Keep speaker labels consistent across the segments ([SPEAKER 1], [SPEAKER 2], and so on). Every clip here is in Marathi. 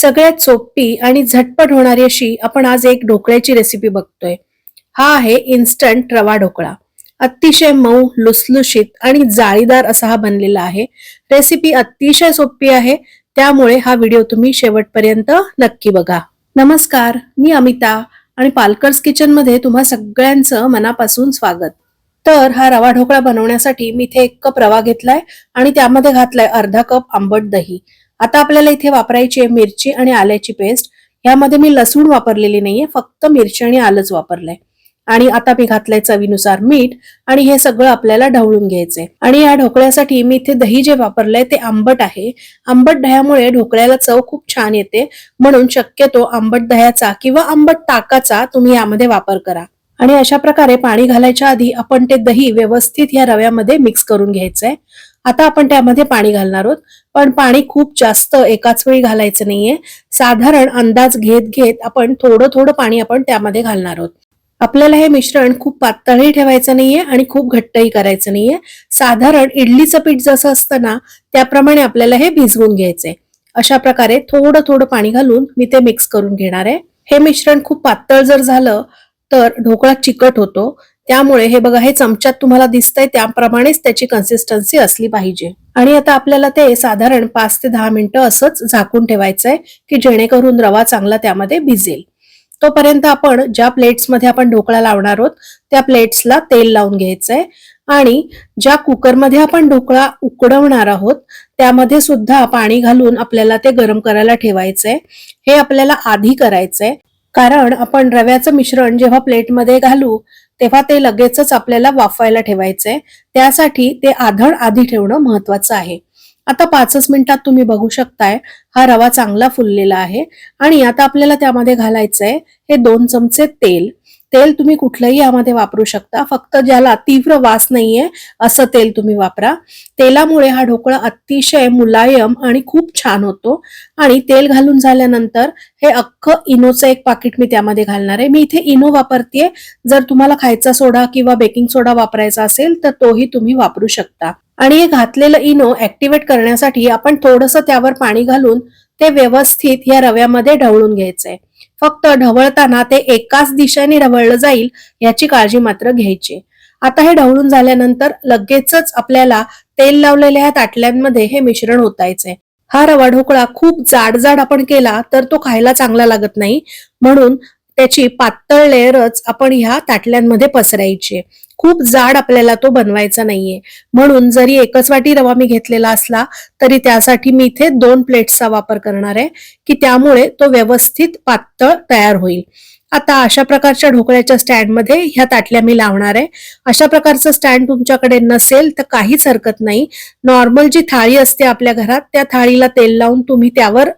[SPEAKER 1] सगळ्यात सोपी आणि झटपट होणारी अशी आपण आज एक ढोकळ्याची रेसिपी बघतोय. हा आहे इन्स्टंट रवा ढोकळा. अतिशय मऊ, लुसलुशीत आणि जाळीदार असा हा बनलेला आहे. रेसिपी अतिशय सोपी आहे, त्यामुळे हा व्हिडिओ तुम्ही शेवटपर्यंत नक्की बघा. नमस्कार, मी अमिता आणि पालकर्स किचन मध्ये तुम्हा सगळ्यांचं मनापासून स्वागत. तर हा रवा ढोकळा बनवण्यासाठी मी इथे 1 कप रवा घेतलाय आणि त्यामध्ये घातलाय अर्धा कप आंबट दही. आता आपल्याला इथे वापरायची आहे मिरची आणि आल्याची पेस्ट. यामध्ये मी लसूण वापरलेली नाहीये, फक्त मिरची आणि आलंच वापरलंय. आणि आता मी घातलंय चवीनुसार मीठ आणि हे सगळं आपल्याला ढवळून घ्यायचंय. आणि या ढोकळ्यासाठी मी इथे दही जे वापरलंय ते आंबट आहे. आंबट दह्यामुळे ढोकळ्याला चव खूप छान येते, म्हणून शक्यतो आंबट दह्याचा किंवा आंबट ताकाचा तुम्ही यामध्ये वापर करा. आणि अशा प्रकारे पाणी घालायच्या आधी आपण ते दही व्यवस्थित या रव्यामध्ये मिक्स करून घ्यायचंय. आता आपण त्यामध्ये पाणी घालणार आहोत, पण पाणी खूप जास्त एकाच वेळी घालायचं नाहीये. साधारण अंदाज घेत घेत आपण थोडं थोडं पाणी आपण त्यामध्ये घालणार आहोत. आपल्याला हे मिश्रण खूप पातळही ठेवायचं नाहीये आणि खूप घट्टही करायचं नाहीये. साधारण इडलीचं पीठ जसं असतं ना, त्याप्रमाणे आपल्याला हे भिजवून घ्यायचंय. अशा प्रकारे थोडं थोडं पाणी घालून मी ते मिक्स करून घेणार आहे. हे मिश्रण खूप पातळ जर झालं तर ढोकळा चिकट होतो. त्यामुळे हे बघा, हे चमच्यात तुम्हाला दिसतंय त्याप्रमाणेच त्याची कन्सिस्टन्सी असली पाहिजे. आणि आता आपल्याला ते साधारण 5 ते 10 मिनिटं असंच झाकून ठेवायचंय, की जेणेकरून रवा चांगला त्यामध्ये भिजेल. तोपर्यंत आपण ज्या प्लेट्समध्ये आपण ढोकळा लावणार आहोत त्या प्लेट्सला तेल लावून घ्यायचंय. आणि ज्या कुकरमध्ये आपण ढोकळा उकडवणार आहोत त्यामध्ये सुद्धा पाणी घालून आपल्याला ते गरम करायला ठेवायचंय. हे आपल्याला आधी करायचंय, कारण आपण रव्याचं मिश्रण जेव्हा प्लेटमध्ये घालू तेव्हा ते लगेचच आपल्याला वाफवायला ठेवायचंय. त्यासाठी ते आधण आधी ठेवणं महत्वाचं आहे. आता 5च मिनिटात तुम्ही बघू शकताय हा रवा चांगला फुललेला आहे. आणि आता आपल्याला त्यामध्ये घालायचंय हे 2 चमचे तेल. तेल तुम्ही कुठलंही यामध्ये वापरू शकता, फक्त ज्याला तीव्र वास नाहीये असं तेल तुम्ही वापरा. तेलामुळे हा ढोकळा अतिशय मुलायम आणि खूप छान होतो. आणि तेल घालून झाल्यानंतर हे अख्खं इनोचं 1 पाकिट मी त्यामध्ये घालणार आहे. मी इथे इनो वापरतेय. जर तुम्हाला खायचा सोडा किंवा बेकिंग सोडा वापरायचा असेल तर तोही तुम्ही वापरू शकता. आणि हे घातलेलं इनो ऍक्टिव्हेट करण्यासाठी आपण थोडंसं त्यावर पाणी घालून ते व्यवस्थित या रव्यामध्ये ढवळून घ्यायचंय. फक्त ढवळताना ते एकाच दिशेने ढवळलं जाईल याची काळजी मात्र घ्यायची. आता हे ढवळून झाल्यानंतर लगेचच आपल्याला तेल लावलेल्या ह्या ताटल्यांमध्ये हे मिश्रण ओतायचंय. हा रवा ढोकळा खूप जाड जाड आपण केला तर तो खायला चांगला लागत नाही, म्हणून त्याची पातळ लेयरच आपण ह्या ताटल्यांमध्ये पसरायची. खूप जाड आपल्याला तो बनवायचा नाहीये, म्हणून जरी एकच वाटी रवा मी घेतलेला असला तरी त्यासाठी मी इथे 2 प्लेट्सचा वापर करणार आहे, की त्यामुळे तो व्यवस्थित पातळ तयार होईल. आता अशा प्रकारच्या ढोकळ्याच्या स्टँडमध्ये ह्या ताटल्या मी लावणार आहे. अशा प्रकारचं स्टँड तुमच्याकडे नसेल तर काहीच हरकत नाही. नॉर्मल जी थाळी असते आपल्या घरात त्या थाळीला तेल लावून तुम्ही त्यावर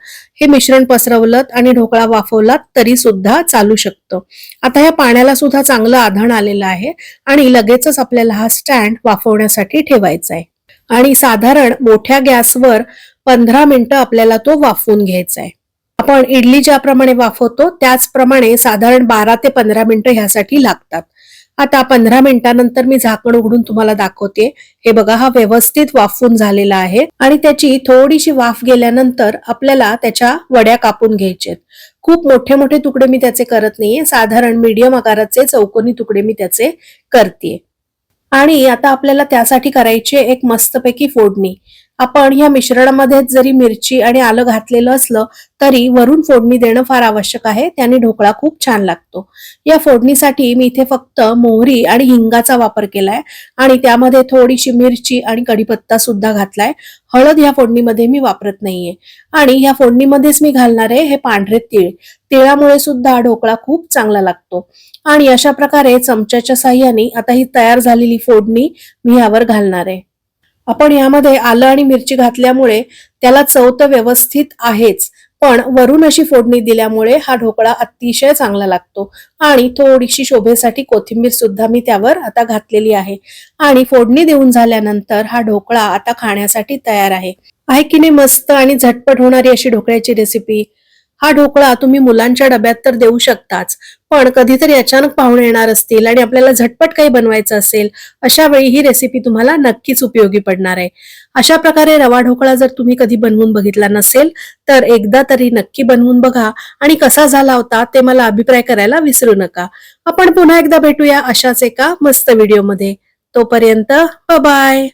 [SPEAKER 1] हे मिश्रण पसरवलं आणि ढोकळा वाफवलात तरी सुद्धा चालू शकतं. आता ह्या पाण्याला सुद्धा चांगलं आधण आलेलं आहे आणि लगेचच आपल्याला हा स्टँड वाफवण्यासाठी ठेवायचा आहे. आणि साधारण मोठ्या गॅसवर 15 मिनिटं आपल्याला तो वाफवून घ्यायचा आहे. आपण इडली ज्याप्रमाणे वाफवतो त्याचप्रमाणे साधारण 12 ते 15 मिनिटं ह्यासाठी लागतात. आता 15 मिनिटानंतर मी झाकण उघडून तुम्हाला दाखवते. हे बघा, हा व्यवस्थित वाफवून झालेला आहे. आणि त्याची थोडीशी वाफ गेल्यानंतर आपल्याला त्याच्या वड्या कापून घ्यायच्यात. खूप मोठे मोठे तुकडे मी त्याचे करत नाहीये, साधारण मीडियम आकाराचे चौकोनी तुकडे मी त्याचे करते. आणि आता आपल्याला त्यासाठी करायची एक मस्तपैकी फोडणी. आपण ह्या मिश्रणामध्ये जरी मिरची आणि आलं घातलेलं असलं तरी वरून फोडणी देणं फार आवश्यक आहे, त्याने ढोकळा खूप छान लागतो. या फोडणीसाठी मी इथे फक्त मोहरी आणि हिंगाचा वापर केलाय आणि त्यामध्ये थोडीशी मिरची आणि कढीपत्ता सुद्धा घातलाय. हळद ह्या फोडणीमध्ये मी वापरत नाहीये. आणि ह्या फोडणीमध्येच मी घालणार आहे हे पांढरे तीळ. तिळामुळे सुद्धा ढोकळा खूप चांगला लागतो. आणि अशा प्रकारे चमच्याच्या साह्याने आता ही तयार झालेली फोडणी मी यावर घालणार आहे. आपण यामध्ये आलं आणि मिरची घातल्यामुळे त्याला चव तर व्यवस्थित आहेच, पण वरून अशी फोडणी दिल्यामुळे हा ढोकळा अतिशय चांगला लागतो. आणि थोडीशी शोभेसाठी कोथिंबीर सुद्धा मी त्यावर आता घातलेली आहे. आणि फोडणी देऊन झाल्यानंतर हा ढोकळा आता खाण्यासाठी तयार आहे. आहे की नाही मस्त आणि झटपट होणारी अशी ढोकळ्याची रेसिपी. हा ढोकळा तुम्ही मुलांच्या डब्यात तर देऊ शकताच, पण कधीतरी अचानक पाहुणे येणार असतील आणि आपल्याला झटपट काही बनवायचं असेल, अशा वेळी ही रेसिपी तुम्हाला नक्कीच उपयोगी पडणार आहे. अशा प्रकारे रवा ढोकळा जर तुम्ही कधी बनवून बघितला नसेल, तर एकदा तरी नक्की बनवून बघा आणि कसा झाला होता ते मला अभिप्राय करायला विसरू नका. आपण पुन्हा एकदा भेटूया अशाच एका मस्त व्हिडिओमध्ये. तोपर्यंत बाय.